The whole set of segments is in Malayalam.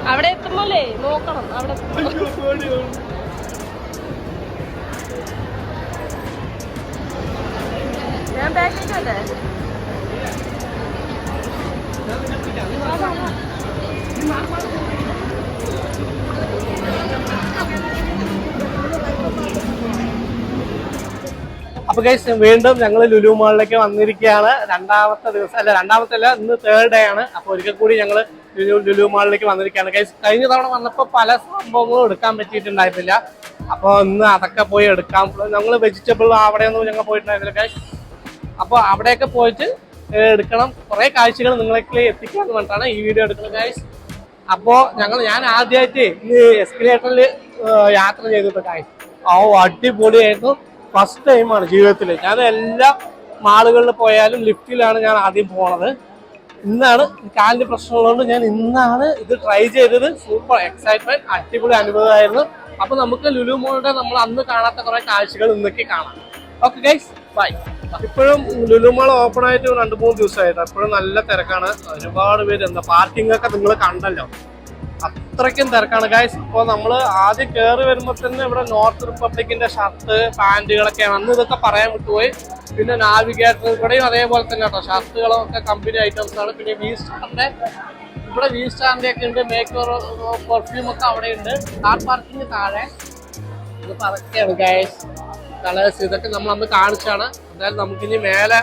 അവിടെ എത്തുമ്പോലേ നോക്കണം. അവിടെ ഞാൻ ബാക്കിലല്ലേ. അപ്പൊ ഗൈസ് വീണ്ടും ഞങ്ങൾ ലുലു മാളിലേക്ക് വന്നിരിക്കുകയാണ്. രണ്ടാമത്തെ ദിവസം അല്ല, രണ്ടാമത്തെ അല്ല, ഇന്ന് 3rd ഡേ ആണ്. അപ്പൊ ഒരിക്കൽ കൂടി ഞങ്ങൾ ലുലു മാളിലേക്ക് വന്നിരിക്കുകയാണ് ഗൈസ്. കഴിഞ്ഞ തവണ വന്നപ്പോൾ പല സംഭവങ്ങളും എടുക്കാൻ പറ്റിയിട്ടുണ്ടായിരുന്നില്ല. അപ്പോൾ ഇന്ന് അതൊക്കെ പോയി എടുക്കാം. ഞങ്ങൾ വെജിറ്റബിൾ അവിടെയൊന്നും ഞങ്ങൾ പോയിട്ടുണ്ടായിരുന്നില്ല ഗൈസ്. അപ്പോൾ അവിടെയൊക്കെ പോയിട്ട് എടുക്കണം. കുറേ കാഴ്ചകൾ നിങ്ങളേക്ക് എത്തിക്കാന്ന് പറഞ്ഞിട്ടാണ് ഈ വീഡിയോ എടുക്കുന്നത് ഗൈസ്. അപ്പോൾ ഞാൻ ആദ്യമായിട്ട് ഈ എസ്കലേറ്ററിൽ യാത്ര ചെയ്തിട്ട് ഗൈസ്. അടിപൊളിയായിരുന്നു. ഫസ്റ്റ് ടൈമാണ് ജീവിതത്തിൽ. ഞാൻ എല്ലാ മാളുകളിൽ പോയാലും ലിഫ്റ്റിലാണ് ഞാൻ ആദ്യം പോണത്. ഇന്നാണ് കാലിന് പ്രശ്നമുള്ളതുകൊണ്ട് ഞാൻ ഇന്നാണ് ഇത് ട്രൈ ചെയ്തത്. സൂപ്പർ എക്സൈറ്റ്മെന്റ്, അടിപൊളി അനുഭവമായിരുന്നു. അപ്പൊ നമുക്ക് ലുലു മോളുടെ നമ്മൾ അന്ന് കാണാത്ത കുറെ കാഴ്ചകൾ ഇന്നൊക്കെ കാണാം. Okay guys, bye. ഇപ്പോഴും ലുലു മാൾ ഓപ്പൺ ആയിട്ട് 2-3 ദിവസമായിട്ട് എപ്പോഴും നല്ല തിരക്കാണ്. ഒരുപാട് പേര് പാർക്കിംഗ് ഒക്കെ നിങ്ങൾ കണ്ടല്ലോ, അത്രയ്ക്കും തിരക്കാണ് ഗൈസ്. ഇപ്പോൾ നമ്മൾ ആദ്യം കയറി വരുമ്പോൾ തന്നെ ഇവിടെ നോർത്ത് റിപ്പബ്ലിക്കിന്റെ ഷർട്ട് പാൻറ്റുകളൊക്കെയാണ്. അന്ന് ഇതൊക്കെ പറയാൻ വിട്ടുപോയി. പിന്നെ നാവിഗേറ്റർ ഇവിടെയും അതേപോലെ തന്നെ കേട്ടോ, ഷർട്ടുകളൊക്കെ കമ്പനി ഐറ്റംസ് ആണ്. പിന്നെ വി സ്റ്റാറിന്റെ ഇവിടെ വി സ്റ്റാറിന്റെ ഒക്കെ ഉണ്ട്. മേക്ക് പെർഫ്യൂം ഒക്കെ അവിടെ ഉണ്ട്. കാർ പാർക്കിംഗ് താഴെ. ഇത് പറക്കാണ് ഗൈസ്. കളേഴ്സ് ഇതൊക്കെ നമ്മൾ അന്ന് കാണിച്ചാണ്. എന്തായാലും നമുക്കിനി മേലെ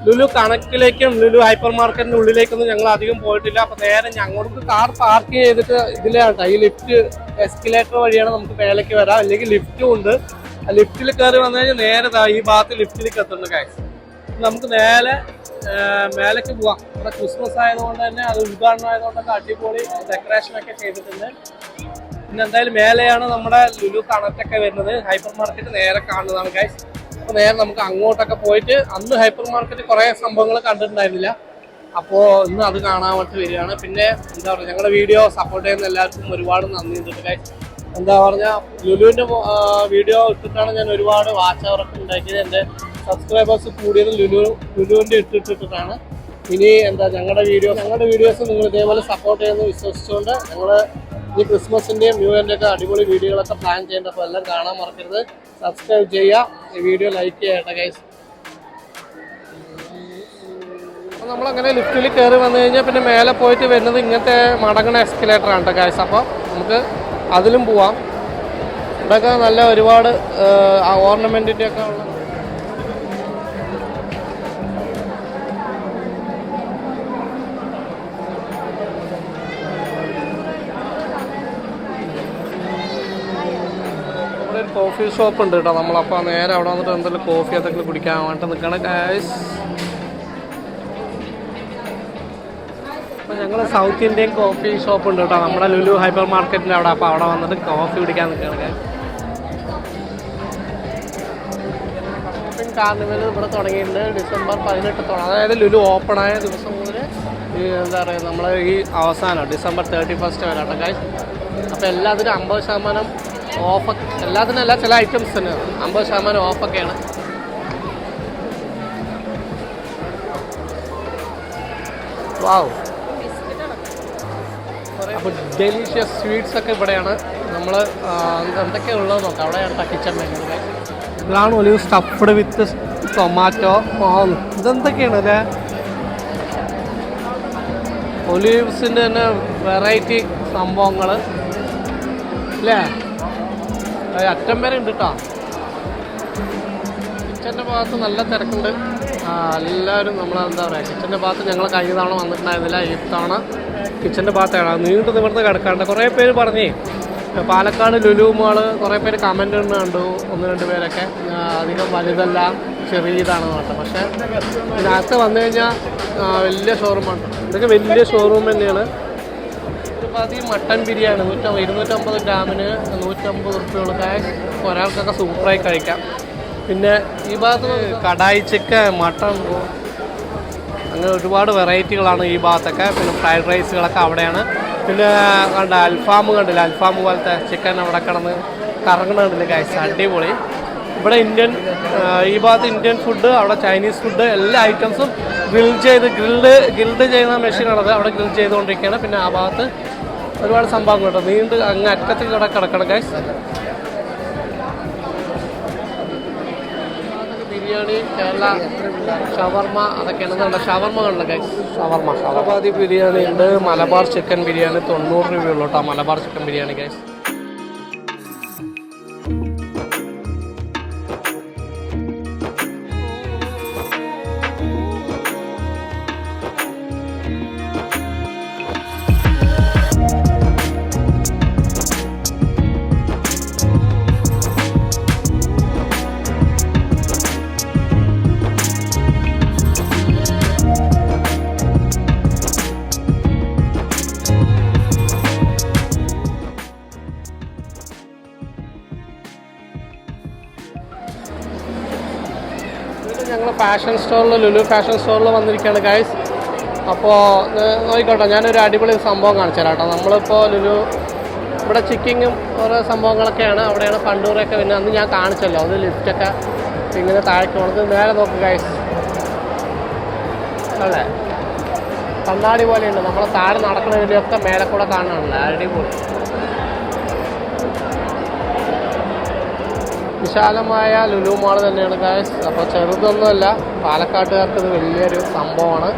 ലുലു കണക്കിലേക്കും ലുലു ഹൈപ്പർ മാർക്കറ്റിന്റെ ഉള്ളിലേക്കൊന്നും ഞങ്ങൾ അധികം പോയിട്ടില്ല. അപ്പൊ നേരെ ഞങ്ങൾക്ക് കാർ പാർക്ക് ചെയ്തിട്ട് ഇതിലാണ് ഈ ലിഫ്റ്റ് എസ്കലേറ്റർ വഴിയാണ് നമുക്ക് മേലേക്ക് വരാം. അല്ലെങ്കിൽ ലിഫ്റ്റും ഉണ്ട്. ലിഫ്റ്റിൽ കയറി വന്നു കഴിഞ്ഞാൽ നേരെ ഈ ഭാഗത്ത് ലിഫ്റ്റിലേക്ക് എത്തുന്നുണ്ട് ഗൈസ്. നമുക്ക് മേലേക്ക് പോവാം. ഇവിടെ ക്രിസ്മസ് ആയതുകൊണ്ട് തന്നെ അത് ഉദ്ഘാടനം ആയതുകൊണ്ടൊക്കെ അടിപൊളി ഡെക്കറേഷനൊക്കെ ചെയ്തിട്ടുണ്ട്. പിന്നെ എന്തായാലും മേലെയാണ് നമ്മുടെ ലുലു കണക്റ്റൊക്കെ വരുന്നത്. ഹൈപ്പർ മാർക്കറ്റ് നേരെ കാണുന്നതാണ് ഗൈസ്. അപ്പോൾ നേരെ നമുക്ക് അങ്ങോട്ടൊക്കെ പോയിട്ട്, അന്ന് ഹൈപ്പർ മാർക്കറ്റ് കുറേ സംഭവങ്ങൾ കണ്ടിട്ടുണ്ടായിരുന്നില്ല. അപ്പോൾ ഇന്ന് അത് കാണാൻ വേണ്ടി വരികയാണ്. പിന്നെ എന്താ പറയുക, ഞങ്ങളുടെ വീഡിയോ സപ്പോർട്ട് ചെയ്യുന്ന എല്ലാവർക്കും ഒരുപാട് നന്ദി ഉണ്ട് ഗൈസ്. എന്താ പറഞ്ഞാൽ ലുലുവിൻ്റെ വീഡിയോ ഇട്ടിട്ടാണ് ഞാൻ ഒരുപാട് വാച്ച് അവറൊക്കെ ഉണ്ടാക്കിയത്. എൻ്റെ സബ്സ്ക്രൈബേഴ്സ് കൂടിയത് ലുലുവിൻ്റെ ഇട്ടിട്ടാണ്. ഇനി ഞങ്ങളുടെ വീഡിയോസ് നിങ്ങൾ ഇതേപോലെ സപ്പോർട്ട് ചെയ്യുമെന്ന് വിശ്വസിച്ചുകൊണ്ട് ഞങ്ങൾ ഈ ക്രിസ്മസിൻ്റെയും ന്യൂ ഇയറിൻ്റെ ഒക്കെ അടിപൊളി വീഡിയോകളൊക്കെ പ്ലാൻ ചെയ്യേണ്ടത്. അപ്പോൾ എല്ലാം കാണാൻ മറക്കരുത്. സബ്സ്ക്രൈബ് ചെയ്യുക, ഈ വീഡിയോ ലൈക്ക് ചെയ്യട്ടെ ഗൈസ്. അപ്പോൾ നമ്മളങ്ങനെ ലിഫ്റ്റിൽ കയറി വന്നു കഴിഞ്ഞാൽ പിന്നെ മേലെ പോയിട്ട് വരുന്നത് ഇങ്ങനത്തെ മടങ്ങണ എസ്കലേറ്ററാണ് കേട്ടോ ഗൈസ്. അപ്പോൾ നമുക്ക് അതിലും പോവാം. ഇവിടെയൊക്കെ നല്ല ഒരുപാട് ഓർണമെൻറ്റിൻ്റെ ഒക്കെ ഉള്ള കോഫി ഷോപ്പ് ഉണ്ട് കേട്ടോ. നമ്മളപ്പോൾ നേരെ അവിടെ വന്നിട്ട് എന്തെങ്കിലും കോഫി അതൊക്കെ കുടിക്കാൻ വേണ്ടി നിൽക്കണം ഗൈസ്. അപ്പോൾ ഞങ്ങൾ സൗത്ത് ഇന്ത്യൻ കോഫി ഷോപ്പ് ഉണ്ട് കേട്ടോ നമ്മുടെ ലുലു ഹൈപ്പർ മാർക്കറ്റിൻ്റെ അവിടെ. അപ്പോൾ അവിടെ വന്നിട്ട് കോഫി കുടിക്കാൻ നിൽക്കുകയാണ് ഗൈസ്. ഷോപ്പിംഗ് കാർണിവൽ ഇവിടെ തുടങ്ങിയിട്ടുണ്ട്. ഡിസംബർ 18 അതായത് ലുലു ഓപ്പൺ ആയ ദിവസം മുതൽ എന്താ പറയുക, നമ്മൾ ഈ അവസാനം ഡിസംബർ 31 വരെ കേട്ടോ ഗൈസ്. അപ്പോൾ എല്ലാത്തിനും 50% ഓഫ്. എല്ലാത്തിനല്ല, ചില ഐറ്റംസിന് 50% ഓഫൊക്കെയാണ്. വാവ്. അപ്പോൾ ഡെലീഷ്യസ് സ്വീറ്റ്സ് ഒക്കെ ഇവിടെയാണ്. നമ്മൾ എന്തൊക്കെയാണ് ഉള്ളത് നോക്കാം. അവിടെയാണ് കിച്ചൺ വരുന്നത്. ഇതാണ് ഒലിവ് സ്റ്റഫ്ഡ് വിത്ത് ടൊമാറ്റോ. ഇതെന്തൊക്കെയാണ് അല്ലേ? ഒലിവ്സിൻ്റെ തന്നെ വെറൈറ്റി സംഭവങ്ങൾ അല്ലേ? അറ്റം വരെ ഉണ്ട് കേട്ടോ. കിച്ചൻ്റെ ഭാഗത്ത് നല്ല തിരക്കുണ്ട്. എല്ലാവരും നമ്മളെന്താ പറയുക, കിച്ചൻ്റെ ഭാഗത്ത് ഞങ്ങൾ കഴിഞ്ഞ തവണ വന്നിട്ടുണ്ടായിരുന്നില്ല. ഈ തവണ കിച്ചൻ്റെ ഭാഗത്താണ്. നീണ്ടു നിവർന്ന് കിടക്കാണ്ട്. കുറേ പേര് പറഞ്ഞേ പാലക്കാട് ലുലു മാള് കുറേ പേര് കമൻ്റ് കണ്ടു. 1-2 പേരൊക്കെ അധികം വലുതല്ല, ചെറിയതാണെന്ന് പറഞ്ഞത്. പക്ഷേ ഇതിനകത്ത് വന്നു കഴിഞ്ഞാൽ വലിയ ഷോറൂമാണ്. ഇതൊക്കെ വലിയ ഷോറൂം തന്നെയാണ്. ഈ മട്ടൻ ബിരിയാണി 250 ഗ്രാമിന് 150 റുപ്യയുള്ള കാശ് ഒരാൾക്കൊക്കെ സൂപ്പറായി കഴിക്കാം. പിന്നെ ഈ ഭാഗത്ത് കടായി ചിക്കൻ, മട്ടൺ, അങ്ങനെ ഒരുപാട് വെറൈറ്റികളാണ് ഈ ഭാഗത്തൊക്കെ. പിന്നെ ഫ്രൈഡ് റൈസുകളൊക്കെ അവിടെയാണ്. പിന്നെ കണ്ട അൽഫാം കണ്ടില്ല, അൽഫാം പോലത്തെ ചിക്കൻ അവിടെ കിടന്ന് കറങ്ങണുണ്ടല്ലേ ഗൈസ്, അടിപൊളി. ഇവിടെ ഇന്ത്യൻ, ഈ ഭാഗത്ത് ഇന്ത്യൻ ഫുഡ്, അവിടെ ചൈനീസ് ഫുഡ്, എല്ലാ ഐറ്റംസും ഗ്രിൽഡ് ചെയ്യുന്ന മെഷീനാണത്. അവിടെ ഗ്രിൽ ചെയ്തുകൊണ്ടിരിക്കുകയാണ്. പിന്നെ ആ ഭാഗത്ത് ഒരുപാട് സംഭവങ്ങൾ കേട്ടോ, നീണ്ട് അങ്ങ് അറ്റത്തിൽ കിടക്കണം ഗൈസ്. ബിരിയാണി, കേരള ഷവർമ, അതൊക്കെയാണ്. ഷവർമ കണ്ടല്ലോ ഗൈസ്, ഷവർമ ഹൈദരാബാദി ബിരിയാണി ഉണ്ട്. മലബാർ ചിക്കൻ ബിരിയാണി 90 രൂപയുള്ളൂ കേട്ടോ, മലബാർ ചിക്കൻ ബിരിയാണി ഗൈസ്. ഞങ്ങൾ ഫാഷൻ സ്റ്റോറിൽ, ലുലു ഫാഷൻ സ്റ്റോറിൽ വന്നിരിക്കുകയാണ് ഗൈസ്. അപ്പോൾ നോക്കിക്കോട്ടെ, ഞാനൊരു അടിപൊളി സംഭവം കാണിച്ചു തരാം കേട്ടോ. നമ്മളിപ്പോൾ ലുലു ഇവിടെ ചിക്കിങ്ങും ഓരോ സംഭവങ്ങളൊക്കെയാണ്. അവിടെയാണ് ഫണ്ടൂറൊക്കെ. പിന്നെ അന്ന് ഞാൻ കാണിച്ചല്ലോ, അത് ലിഫ്റ്റൊക്കെ ഇങ്ങനെ താഴേക്ക് പോണത്. നേരെ നോക്കും ഗൈസ്, അല്ലേ കണ്ണാടി പോലെയുണ്ട്. നമ്മൾ താഴെ നടക്കുന്നതിലൊക്കെ മേലെ കൂടെ കാണാനല്ലേ, അടിപൊളി. വിശാലമായ ലുലു മാൾ തന്നെയാണ് ഗൈസ്. അപ്പോൾ ചെറുതൊന്നുമല്ല, പാലക്കാട്ടുകാർക്ക് ഇത് വലിയൊരു സംഭവമാണ്.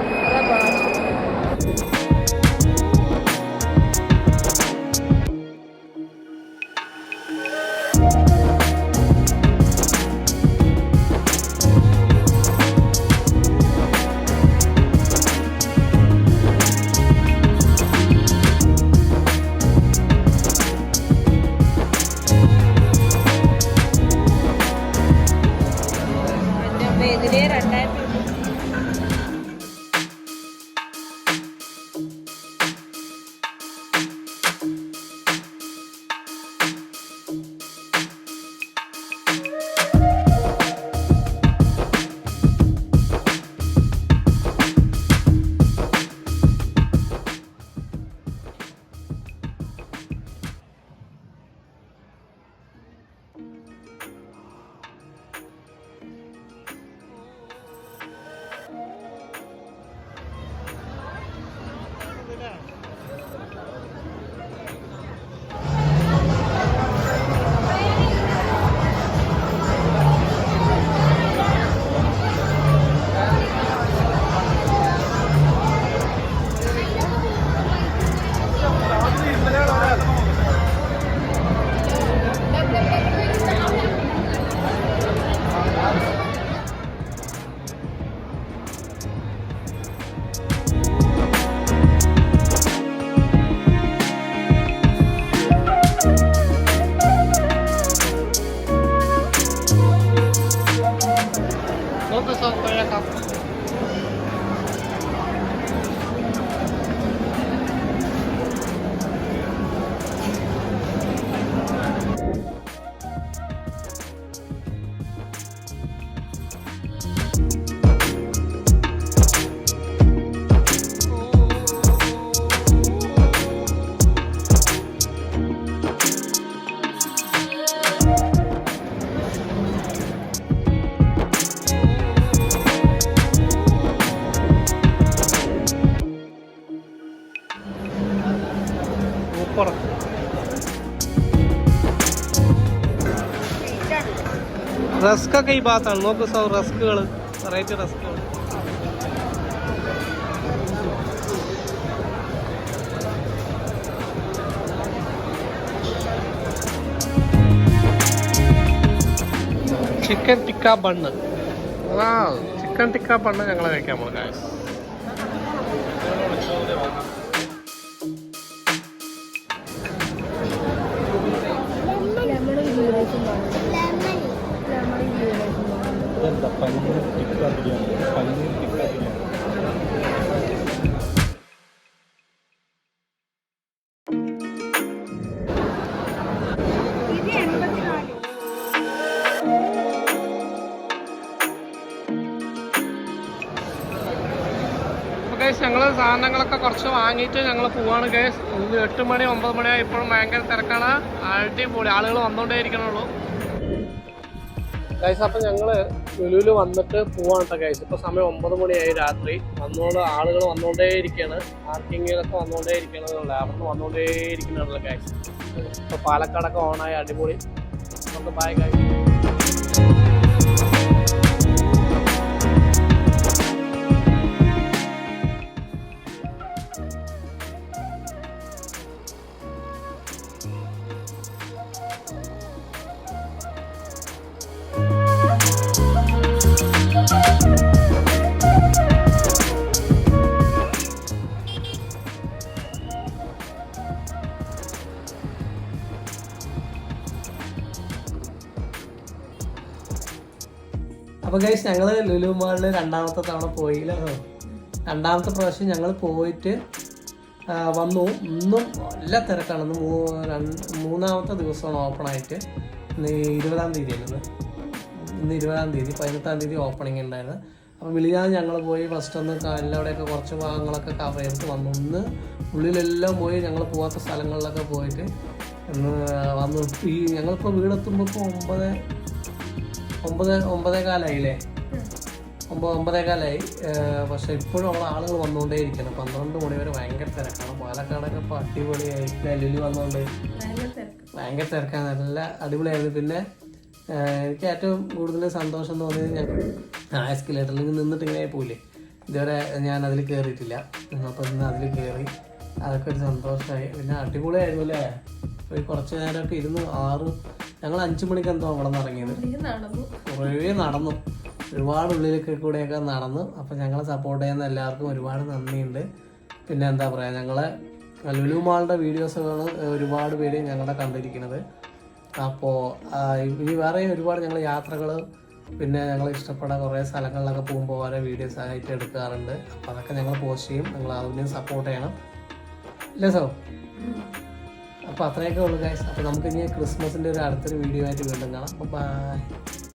റസ്കൊക്കെ ഈ ഭാഗത്താണ്. നോക്കൂ സൗ, റസ്കുകൾ, വെറൈറ്റി റസ്കുകൾ. Chicken tikka bun, chicken tikka bun ഞങ്ങൾ കഴിക്കാൻ പോകും ഗൈസ്. പനീർ ടിക്ക ബിരിയാണി, പനീർ ടിക്ക ബിരിയാണി. ഗൈസ് ഞങ്ങൾ സാധനങ്ങളൊക്കെ കുറച്ച് വാങ്ങിയിട്ട് ഞങ്ങൾ പോവാണ് ഗൈസ്. 8 മണി 9 മണിയായി, ഇപ്പോഴും ഭയങ്കര തിരക്കാണ്. അടിപൊളി ആളുകൾ വന്നുകൊണ്ടേ ഇരിക്കണുള്ളൂ ഗൈസ്. അപ്പം ഞങ്ങൾ ലുലുവിൽ വന്നിട്ട് പോവാണ് കേട്ടോ ഗൈസ്. ഇപ്പോൾ സമയം 9 മണിയായി രാത്രി. ആളുകൾ വന്നുകൊണ്ടേ ഇരിക്കുകയാണ്. പാർക്കിങ്ങിലൊക്കെ വന്നുകൊണ്ടേ ഇരിക്കണമെന്നുള്ള അവിടെ നിന്ന് വന്നുകൊണ്ടേ ഇരിക്കണല്ലോ ഗൈസ്. ഇപ്പോൾ പാലക്കാടൊക്കെ ഓണായി അടിപൊളി. നമുക്ക് ബൈ ഗൈസ്. അപ്പോൾ ഗൈസ് ഞങ്ങൾ ലുലു മാളിൽ രണ്ടാമത്തെ തവണ പോയില്ല. രണ്ടാമത്തെ പ്രാവശ്യം ഞങ്ങൾ പോയിട്ട് വന്നു. ഇന്നും നല്ല തിരക്കാണ്. മൂന്നാമത്തെ ദിവസമാണ് ഓപ്പണായിട്ട്. ഇന്ന് 20-ാം തീയതിയാണ്. ഇന്ന് 20-ാം തീയതി, 18-ാം തീയതി ഓപ്പണിങ് ഉണ്ടായിരുന്നു. അപ്പോൾ മിലിഞ്ഞാന്ന് ഞങ്ങൾ പോയി ഫസ്റ്റ് ഒന്ന് എല്ലാവിടെയൊക്കെ കുറച്ച് ഭാഗങ്ങളൊക്കെ കവർ ചെയ്തിട്ട് വന്നു. ഇന്ന് ഉള്ളിലെല്ലാം പോയി ഞങ്ങൾ പോകാത്ത സ്ഥലങ്ങളിലൊക്കെ പോയിട്ട് ഇന്ന് വന്നു. ഈ ഞങ്ങളിപ്പോൾ വീടെത്തുമ്പോൾ ഇപ്പോൾ 9:15 9:15 പക്ഷെ ഇപ്പോഴും അവിടെ ആളുകൾ വന്നുകൊണ്ടേ ഇരിക്കണം. 12 മണി വരെ ഭയങ്കര തിരക്കാണ്. പാലക്കാടൊക്കെ ഇപ്പോൾ അടിപൊളിയായി. ലുലു വന്നുകൊണ്ട് ഭയങ്കര തിരക്കാണ്. നല്ല അടിപൊളിയായിരുന്നു. പിന്നെ എനിക്ക് ഏറ്റവും കൂടുതൽ സന്തോഷം തോന്നിയത് ഞാൻ എസ്കലേറ്ററിൽ നിന്നിട്ട് ഇങ്ങനെ പോയില്ലേ, ഇതുവരെ ഞാൻ അതിൽ കയറിയിട്ടില്ല. അപ്പോൾ ഇന്ന് അതിൽ കയറി, അതൊക്കെ ഒരു സന്തോഷമായി. പിന്നെ അടിപൊളിയായിരുന്നു അല്ലേ. പോയി കുറച്ച് നേരമൊക്കെ ഇരുന്ന് ഞങ്ങൾ 5 മണിക്ക് എന്തോ അവിടെ നിന്ന് ഇറങ്ങിയത്. കുറേ നടന്നു, ഒരുപാട് ഉള്ളിലേക്ക് കൂടെയൊക്കെ നടന്നു. അപ്പോൾ ഞങ്ങളെ സപ്പോർട്ട് ചെയ്യുന്ന എല്ലാവർക്കും ഒരുപാട് നന്ദിയുണ്ട്. പിന്നെ എന്താ പറയുക, ഞങ്ങളെ ലുലു മാളിൻ്റെ വീഡിയോസുകളാണ് ഒരുപാട് പേര് ഞങ്ങളെ കണ്ടിരിക്കുന്നത്. അപ്പോൾ ഇനി വേറെയും ഒരുപാട് ഞങ്ങൾ യാത്രകൾ, പിന്നെ ഞങ്ങൾ ഇഷ്ടപ്പെട്ട കുറേ സ്ഥലങ്ങളിലൊക്കെ പോകുമ്പോൾ ഓരോ വീഡിയോസ് ആയിട്ട് എടുക്കാറുണ്ട്. അപ്പോൾ അതൊക്കെ ഞങ്ങൾ പോസ്റ്റ് ചെയ്യും. നിങ്ങൾ അതിനെയും സപ്പോർട്ട് ചെയ്യണം ഇല്ലേ സോ? അപ്പോൾ അത്രയൊക്കെ ഉള്ളൂ ഗൈസ്. അപ്പോൾ നമുക്ക് ഇനി ക്രിസ്മസിൻ്റെ അടുത്തൊരു വീഡിയോ ആയിട്ട് വീണ്ടും കാണാം. ബൈ.